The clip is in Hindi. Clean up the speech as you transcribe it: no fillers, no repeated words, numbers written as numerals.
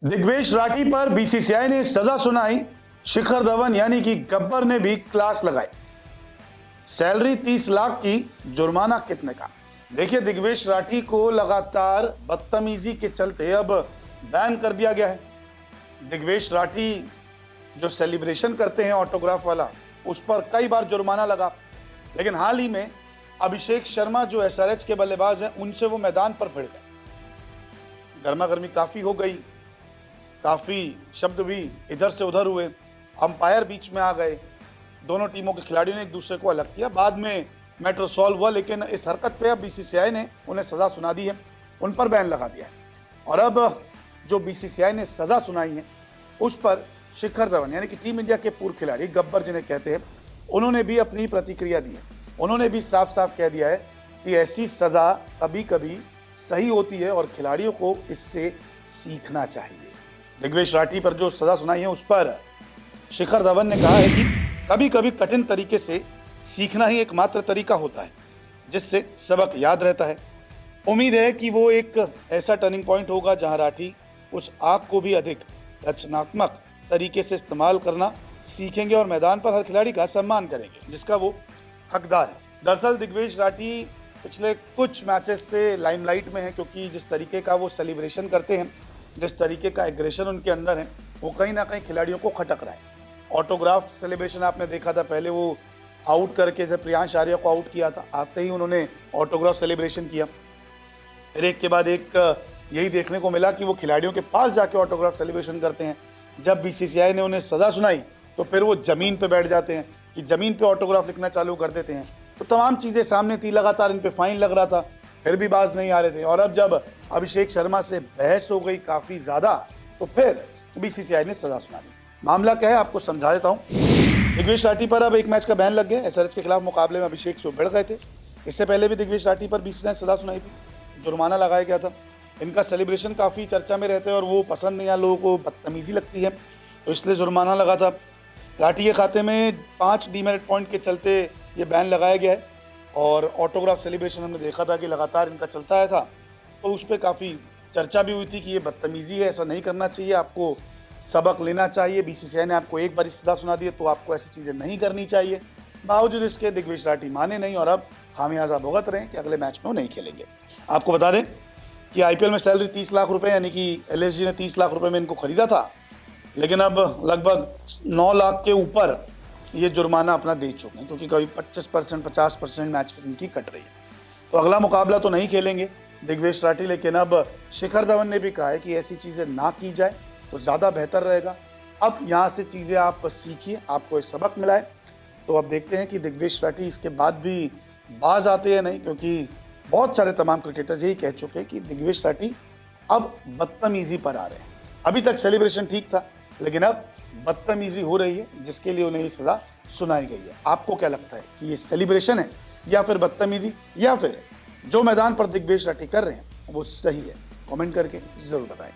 दिग्वेश राठी पर बीसीसीआई ने सजा सुनाई। शिखर धवन यानी कि गब्बर ने भी क्लास लगाई। सैलरी 30 लाख की, जुर्माना कितने का? देखिए, दिग्वेश राठी को लगातार बदतमीजी के चलते अब बैन कर दिया गया है। दिग्वेश राठी जो सेलिब्रेशन करते हैं ऑटोग्राफ वाला, उस पर कई बार जुर्माना लगा, लेकिन हाल ही में अभिषेक शर्मा जो एसआरएच के बल्लेबाज हैं, उनसे वो मैदान पर भिड़ गए। गर्मा गर्मी काफी हो गई, काफी शब्द भी इधर से उधर हुए, अंपायर बीच में आ गए, दोनों टीमों के खिलाड़ियों ने एक दूसरे को अलग किया। बाद में मैटर सॉल्व हुआ, लेकिन इस हरकत पे अब बीसीसीआई ने उन्हें सजा सुना दी है, उन पर बैन लगा दिया है। और अब जो बीसीसीआई ने सजा सुनाई है, उस पर शिखर धवन यानी कि टीम इंडिया के पूर्व खिलाड़ी गब्बर जिन्हें कहते हैं, उन्होंने भी अपनी प्रतिक्रिया दी है। उन्होंने भी साफ साफ कह दिया है कि ऐसी सजा कभी कभी सही होती है और खिलाड़ियों को इससे सीखना चाहिए। दिग्वेश राठी पर जो सजा सुनाई है, उस पर शिखर धवन ने कहा है कि कभी कभी कठिन तरीके से सीखना ही एकमात्र तरीका होता है जिससे सबक याद रहता है। उम्मीद है कि वो एक ऐसा टर्निंग पॉइंट होगा जहां राठी उस आग को भी अधिक रचनात्मक तरीके से इस्तेमाल करना सीखेंगे और मैदान पर हर खिलाड़ी का सम्मान करेंगे जिसका वो हकदार है। दरअसल दिग्वेश राठी पिछले कुछ मैचेस से लाइमलाइट में है, क्योंकि जिस तरीके का वो सेलिब्रेशन करते हैं, जिस तरीके का एग्रेशन उनके अंदर है, वो कहीं ना कहीं खिलाड़ियों को खटक रहा है। ऑटोग्राफ सेलिब्रेशन आपने देखा था, पहले वो आउट करके जब प्रियांश आर्या को आउट किया था, आते ही उन्होंने ऑटोग्राफ सेलिब्रेशन किया। फिर एक के बाद एक यही देखने को मिला कि वो खिलाड़ियों के पास जाके ऑटोग्राफ सेलिब्रेशन करते हैं। जब बीसीसीआई ने उन्हें सजा सुनाई तो फिर वो जमीन पे बैठ जाते हैं कि जमीन पे ऑटोग्राफ लिखना चालू कर देते हैं। तो तमाम चीज़ें सामने थी, लगातार इन पे फाइन लग रहा था, फिर भी बाज नहीं आ रहे थे। और अब जब अभिषेक शर्मा से बहस हो गई काफ़ी ज़्यादा, तो फिर बीसीसीआई ने सजा सुना दी। मामला क्या है आपको समझा देता हूँ। दिग्वेश राठी पर अब एक मैच का बैन लग गया। एसआरएच के खिलाफ मुकाबले में अभिषेक से भिड़ गए थे। इससे पहले भी दिग्वेश राठी पर बीसीसीआई ने सजा सुनाई थी, जुर्माना लगाया गया था। इनका सेलिब्रेशन काफ़ी चर्चा में रहते हैं और वो पसंद नहीं है, लोगों को बदतमीजी लगती है, तो इसलिए जुर्माना लगा था। राठी के खाते में 5 डीमेरिट पॉइंट के चलते ये बैन लगाया गया है। और ऑटोग्राफ सेलिब्रेशन हमने देखा था कि लगातार इनका चलता आया था, तो उस पर काफ़ी चर्चा भी हुई थी कि ये बदतमीजी है, ऐसा नहीं करना चाहिए, आपको सबक लेना चाहिए। बीसीसीआई ने आपको एक बार सजा सुना दी है तो आपको ऐसी चीज़ें नहीं करनी चाहिए। बावजूद इसके दिग्वेश राठी माने नहीं और अब खामियाजा भुगत रहे हैं कि अगले मैच में वो नहीं खेलेंगे। आपको बता दें कि आईपीएल में सैलरी 30 लाख रुपए यानी कि एलएसजी ने 30 लाख रुपए में इनको खरीदा था, लेकिन अब लगभग 9 लाख के ऊपर ये जुर्माना अपना दे चुके हैं, क्योंकि कभी 25% 50% मैच फीस इनकी कट रही है। तो अगला मुकाबला तो नहीं खेलेंगे दिग्वेश राठी, लेकिन अब शिखर धवन ने भी कहा है कि ऐसी चीज़ें ना की जाए तो ज़्यादा बेहतर रहेगा। अब यहाँ से चीज़ें आप सीखिए, आपको एक सबक मिला है। तो अब देखते हैं कि दिग्वेश राठी इसके बाद भी बाज आते हैं नहीं, क्योंकि बहुत सारे तमाम क्रिकेटर्स यही कह चुके हैं कि दिग्वेश राठी अब बदतमीजी पर आ रहे हैं। अभी तक सेलिब्रेशन ठीक था, लेकिन अब बदतमीजी हो रही है, जिसके लिए उन्हें ये सजा सुनाई गई है। आपको क्या लगता है कि ये सेलिब्रेशन है या फिर बदतमीजी, या फिर जो मैदान पर दिग्वेश राठी कर रहे हैं वो सही है? कमेंट करके जरूर बताएं।